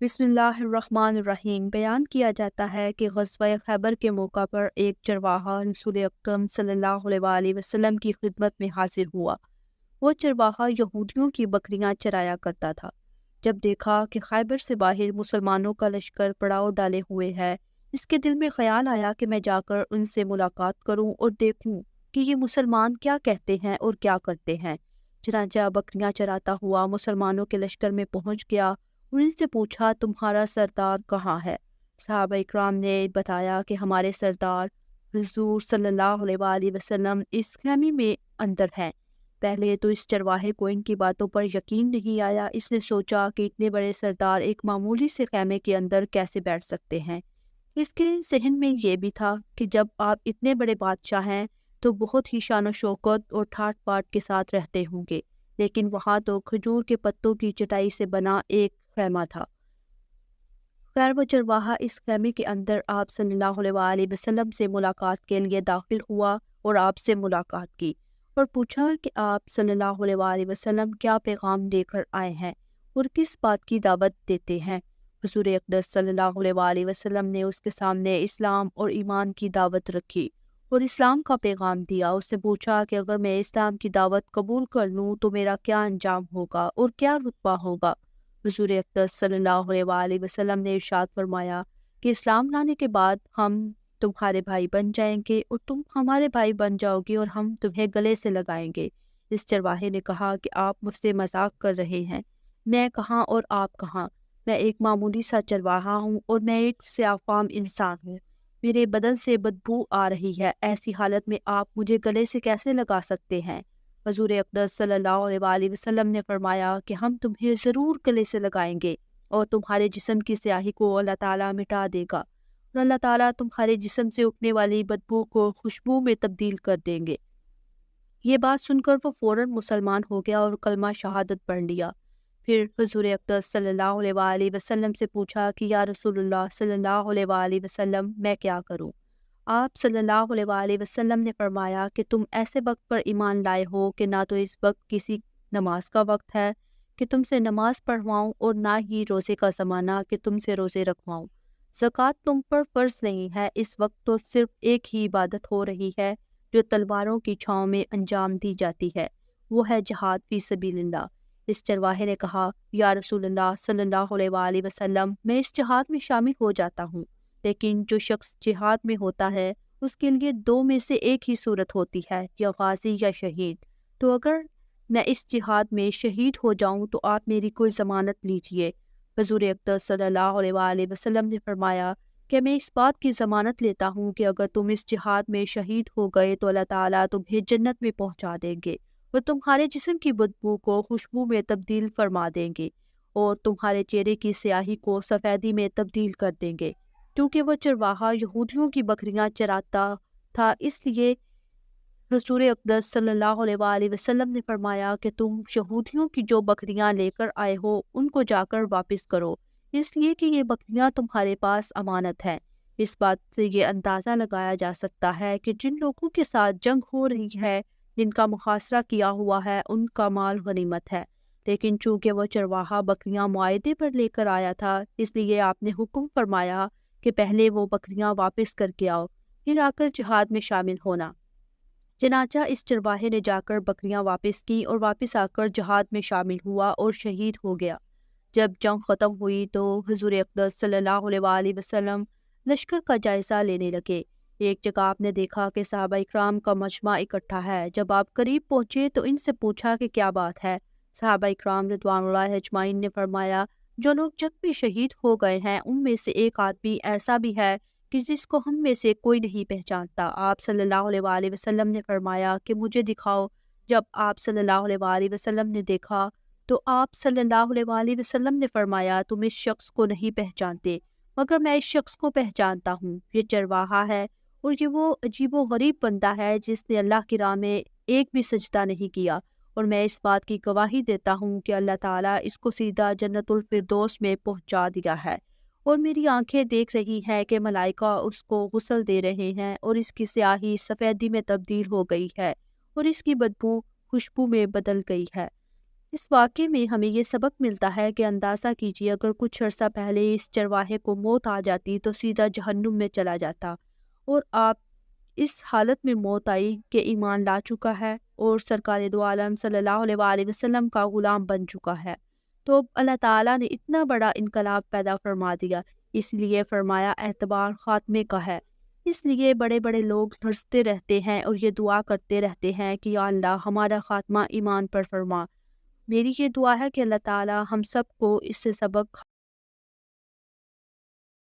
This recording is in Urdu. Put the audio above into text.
بسم اللہ الرحمن الرحیم۔ بیان کیا جاتا ہے کہ غزوہ خیبر کے موقع پر ایک چرواہا رسول اکرم صلی اللہ علیہ وآلہ وسلم کی خدمت میں حاضر ہوا۔ وہ چرواہا یہودیوں کی بکریاں چرایا کرتا تھا۔ جب دیکھا کہ خیبر سے باہر مسلمانوں کا لشکر پڑاؤ ڈالے ہوئے ہے، اس کے دل میں خیال آیا کہ میں جا کر ان سے ملاقات کروں اور دیکھوں کہ یہ مسلمان کیا کہتے ہیں اور کیا کرتے ہیں۔ چنانچہ بکریاں چراتا ہوا مسلمانوں کے لشکر میں پہنچ گیا۔ ان سے پوچھا، تمہارا سردار کہاں ہے؟ صحابہ اکرام نے بتایا کہ ہمارے سردار حضور صلی اللہ علیہ وآلہ وسلم اس خیمے میں اندر ہیں۔ پہلے تو اس چرواہے کو ان کی باتوں پر یقین نہیں آیا۔ اس نے سوچا کہ اتنے بڑے سردار ایک معمولی سے خیمے کے اندر کیسے بیٹھ سکتے ہیں۔ اس کے ذہن میں یہ بھی تھا کہ جب آپ اتنے بڑے بادشاہ ہیں تو بہت ہی شان و شوکت اور ٹھاٹ باٹ کے ساتھ رہتے ہوں گے، لیکن وہاں تو کھجور کے پتوں کی چٹائی سے بنا ایک خیمہ تھا۔ خیر، وہ چرواہا اس خیمے کے اندر آپ صلی اللہ علیہ وآلہ وسلم سے ملاقات کے لیے داخل ہوا اور آپ سے ملاقات کی اور پوچھا کہ آپ صلی اللہ علیہ وآلہ وسلم کیا پیغام دے کر آئے ہیں اور کس بات کی دعوت دیتے ہیں۔ حضور اقدس صلی اللہ علیہ وآلہ وسلم نے اس کے سامنے اسلام اور ایمان کی دعوت رکھی اور اسلام کا پیغام دیا۔ اس نے پوچھا کہ اگر میں اسلام کی دعوت قبول کر لوں تو میرا کیا انجام ہوگا اور کیا رتبہ ہوگا۔ حضور اقدس صلی اللہ علیہ وآلہ وسلم نے ارشاد فرمایا کہ اسلام لانے کے بعد ہم تمہارے بھائی بن جائیں گے اور تم ہمارے بھائی بن جاؤ گے اور ہم تمہیں گلے سے لگائیں گے۔ اس چرواہے نے کہا کہ آپ مجھ سے مذاق کر رہے ہیں، میں کہاں اور آپ کہاں؟ میں ایک معمولی سا چرواہا ہوں اور میں ایک سیاہ فام انسان ہوں۔ میرے بدن سے بدبو آ رہی ہے، ایسی حالت میں آپ مجھے گلے سے کیسے لگا سکتے ہیں؟ حضور اقدس صلی اللہ علیہ وآلہ وسلم نے فرمایا کہ ہم تمہیں ضرور گلے سے لگائیں گے اور تمہارے جسم کی سیاہی کو اللہ تعالیٰ مٹا دے گا اور اللہ تعالیٰ تمہارے جسم سے اٹھنے والی بدبو کو خوشبو میں تبدیل کر دیں گے۔ یہ بات سن کر وہ فوراً مسلمان ہو گیا اور کلمہ شہادت پڑھ لیا۔ پھر حضور اقدس صلی اللہ علیہ وآلہ وسلم سے پوچھا کہ یا رسول اللہ صلی اللہ علیہ وآلہ وسلم، میں کیا کروں؟ آپ صلی اللہ علیہ وآلہ وسلم نے فرمایا کہ تم ایسے وقت پر ایمان لائے ہو کہ نہ تو اس وقت کسی نماز کا وقت ہے کہ تم سے نماز پڑھواؤں اور نہ ہی روزے کا زمانہ کہ تم سے روزے رکھواؤں۔ زکوٰۃ تم پر فرض نہیں ہے، اس وقت تو صرف ایک ہی عبادت ہو رہی ہے جو تلواروں کی چھاؤں میں انجام دی جاتی ہے، وہ ہے جہاد فی سبیل اللہ۔ اس چرواہے نے کہا، یا رسول اللہ صلی اللہ علیہ وآلہ وسلم، میں اس جہاد میں شامل ہو جاتا ہوں، لیکن جو شخص جہاد میں ہوتا ہے اس کے لیے دو میں سے ایک ہی صورت ہوتی ہے، یا غازی یا شہید۔ تو اگر میں اس جہاد میں شہید ہو جاؤں تو آپ میری کوئی ضمانت لیجئے۔ حضور اقدس صلی اللہ علیہ وآلہ وسلم نے فرمایا کہ میں اس بات کی ضمانت لیتا ہوں کہ اگر تم اس جہاد میں شہید ہو گئے تو اللہ تعالیٰ تمہیں جنت میں پہنچا دیں گے اور تمہارے جسم کی بدبو کو خوشبو میں تبدیل فرما دیں گے اور تمہارے چہرے کی سیاہی کو سفیدی میں تبدیل کر دیں گے۔ کیونکہ وہ چرواہا یہودیوں کی بکریاں چراتا تھا، اس لیے حضور اقدس صلی اللہ علیہ وآلہ وسلم نے فرمایا کہ تم یہودیوں کی جو بکریاں لے کر آئے ہو ان کو جا کر واپس کرو، اس لیے کہ یہ بکریاں تمہارے پاس امانت ہیں۔ اس بات سے یہ اندازہ لگایا جا سکتا ہے کہ جن لوگوں کے ساتھ جنگ ہو رہی ہے، جن کا محاصرہ کیا ہوا ہے، ان کا مال غنیمت ہے، لیکن چونکہ وہ چرواہا بکریاں معاہدے پر لے کر آیا تھا، اس لیے آپ نے حکم فرمایا کہ پہلے وہ بکریاں واپس کر کے آؤ، پھر آ کر جہاد میں شامل ہونا۔ چنانچہ اس چرواہے نے جا کر بکریاں واپس کی اور واپس آ کر جہاد میں شامل ہوا اور شہید ہو گیا۔ جب جنگ ختم ہوئی تو حضور اقدس صلی اللہ علیہ وآلہ وسلم لشکر کا جائزہ لینے لگے۔ ایک جگہ آپ نے دیکھا کہ صحابہ اکرام کا مجمع اکٹھا ہے۔ جب آپ قریب پہنچے تو ان سے پوچھا کہ کیا بات ہے۔ صحابہ اکرام رضوان اللہ اجمعین نے فرمایا، جو لوگ جنگ میں شہید ہو گئے ہیں ان میں سے ایک آدمی ایسا بھی ہے کہ جس کو ہم میں سے کوئی نہیں پہچانتا۔ آپ صلی اللہ علیہ وآلہ وسلم نے فرمایا کہ مجھے دکھاؤ۔ جب آپ صلی اللہ علیہ وآلہ وسلم نے دیکھا تو آپ صلی اللہ علیہ وآلہ وسلم نے فرمایا، تم اس شخص کو نہیں پہچانتے، مگر میں اس شخص کو پہچانتا ہوں، یہ چرواہا ہے اور یہ وہ عجیب و غریب بندہ ہے جس نے اللہ کی راہ میں ایک بھی سجدہ نہیں کیا، اور میں اس بات کی گواہی دیتا ہوں کہ اللہ تعالیٰ اس کو سیدھا جنت الفردوس میں پہنچا دیا ہے، اور میری آنکھیں دیکھ رہی ہیں کہ ملائکہ اس کو غسل دے رہے ہیں اور اس کی سیاہی سفیدی میں تبدیل ہو گئی ہے اور اس کی بدبو خوشبو میں بدل گئی ہے۔ اس واقعے میں ہمیں یہ سبق ملتا ہے کہ اندازہ کیجیے اگر کچھ عرصہ پہلے اس چرواہے کو موت آ جاتی تو سیدھا جہنم میں چلا جاتا، اور آپ اس حالت میں موت آئی کہ ایمان لا چکا ہے اور سرکار دو عالم صلی اللہ علیہ وآلہ وسلم کا غلام بن چکا ہے، تو اب اللہ تعالیٰ نے اتنا بڑا انقلاب پیدا فرما دیا، اس لیے فرمایا اعتبار خاتمے کا ہے۔ اس لیے بڑے بڑے لوگ ہنستے رہتے ہیں اور یہ دعا کرتے رہتے ہیں کہ یا اللہ ہمارا خاتمہ ایمان پر فرما۔ میری یہ دعا ہے کہ اللہ تعالیٰ ہم سب کو اس سے سبق